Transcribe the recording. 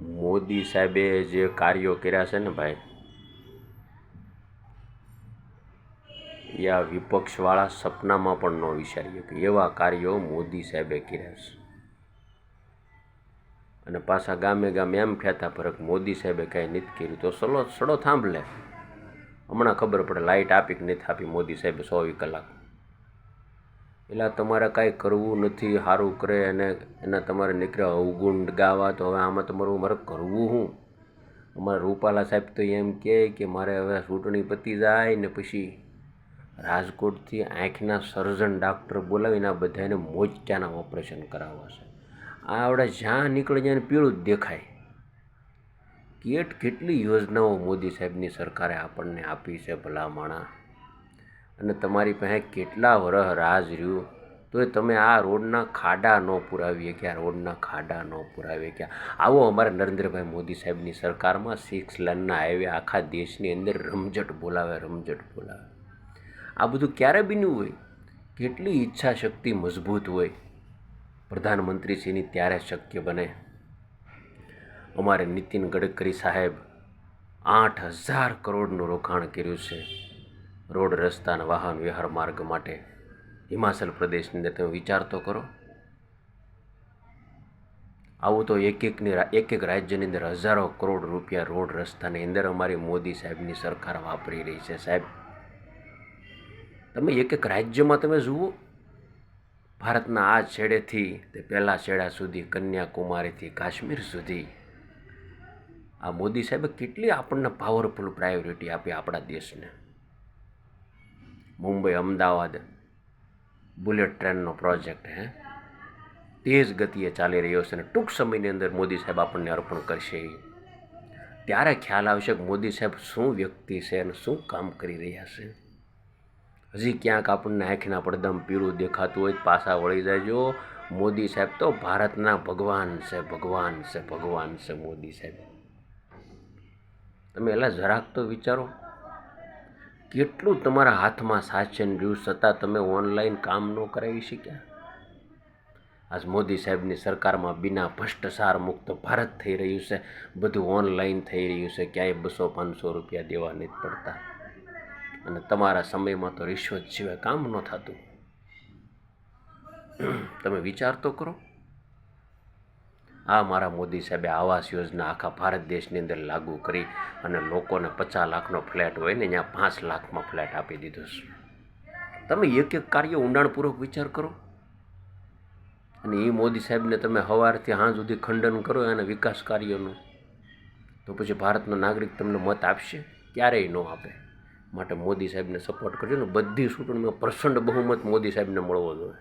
મોદી સાહેબે જે કાર્યો કર્યા છે ને ભાઈ, એ આ વિપક્ષવાળા સપનામાં પણ ન વિચારીએ કે એવા કાર્યો મોદી સાહેબે કર્યા છે. અને પાછા ગામે ગામે એમ કહેતા ફરક મોદી સાહેબે કાંઈ નથી કર્યું તો સડો થાંભલે હમણાં ખબર પડે લાઇટ આપી કે નથી આપી મોદી સાહેબે 24 કલાક. એટલે તમારે કાંઈ કરવું નથી, સારું કરે અને એના તમારે નીકળ્યા અવગુણ ગાવા, તો હવે આમાં તમારું મારે કરવું શું? અમારા રૂપાલા સાહેબ તો એમ કહે કે મારે હવે ચૂંટણી પતી જાય ને પછી રાજકોટથી આંખના સર્જન ડાક્ટર બોલાવીને આ બધાને મોતિયાના ઓપરેશન કરાવવા છે. આ આવડે જ્યાં નીકળે જ્યાં પીળું જ દેખાય. કેટલી યોજનાઓ મોદી સાહેબની સરકારે આપણને આપી છે ભલા માણા. અને તમારી પાસે કેટલા વર્ષ રાજ રહ્યું તોય તમે આ રોડના ખાડા ન પુરાવીએ કે આ રોડના ખાડા ન પુરાવીએ કે આવો અમારા નરેન્દ્રભાઈ મોદી સાહેબની સરકારમાં 6 લેનના હાઈવે આખા દેશની અંદર રમઝટ બોલાવે. આ બધું ક્યારે બન્યું હોય? કેટલી ઈચ્છા શક્તિ મજબૂત હોય પ્રધાનમંત્રીશ્રીની ત્યારે શક્ય બને. અમારે નીતિન ગડકરી સાહેબ 8,000 કરોડનું રોકાણ કર્યું છે રોડ રસ્તા અને વાહન વ્યવહાર માર્ગ માટે હિમાચલ પ્રદેશની અંદર. તમે વિચાર તો કરો. આવું તો એક રાજ્યની અંદર હજારો કરોડ રૂપિયા રોડ રસ્તાની અંદર અમારી મોદી સાહેબની સરકાર વાપરી રહી છે. સાહેબ તમે એક રાજ્યમાં તમે જુઓ, ભારતના આ છેડેથી તે પહેલા છેડા સુધી, કન્યાકુમારીથી કાશ્મીર સુધી આ મોદી સાહેબે કેટલી આપણને પાવરફુલ પ્રાયોરિટી આપી આપણા દેશને. મુંબઈ અમદાવાદ બુલેટ ટ્રેનનો પ્રોજેક્ટ તેજ ગતિએ ચાલી રહ્યો છે અને ટૂંક સમયની અંદર મોદી સાહેબ આપણને અર્પણ કરશે. ત્યારે ખ્યાલ આવશે કે મોદી સાહેબ શું વ્યક્તિ છે અને શું કામ કરી રહ્યા છે. હજી ક્યાંક આપણને આંખના પડદામાં પીળું દેખાતું હોય પાછા વળી જાયજો. મોદી સાહેબ તો ભારતના ભગવાન છે મોદી સાહેબ. તમે એલા જરાક તો વિચારો, કેટલું તમારા હાથમાં શાસન રહ્યું છતાં તમે ઓનલાઈન કામ ન કરાવી શક્યા. આજ મોદી સાહેબની સરકારમાં બિના ભ્રષ્ટાચાર મુક્ત ભારત થઈ રહ્યું છે. બધું ઓનલાઈન થઈ રહ્યું છે. ક્યાંય 200-500 રૂપિયા દેવા નથી પડતા. અને તમારા સમયમાં તો રિશ્વત સિવાય કામ ન થતું. તમે વિચાર તો કરો. આ મારા મોદી સાહેબે આવાસ યોજના આખા ભારત દેશની અંદર લાગુ કરી અને લોકોને 50 લાખનો ફ્લેટ હોય ને ત્યાં 5 લાખમાં ફ્લેટ આપી દીધો છે. તમે એક કાર્ય ઊંડાણપૂર્વક વિચાર કરો. અને એ મોદી સાહેબને તમે સવારથી સાંજ સુધી ખંડન કરો એના વિકાસ કાર્યોનું, તો પછી ભારતનો નાગરિક તમને મત આપશે? ક્યારેય ન આપે. માટે મોદી સાહેબને સપોર્ટ કરજો ને. બધી ચૂંટણીમાં પ્રચંડ બહુમત મોદી સાહેબને મળવો જોઈએ.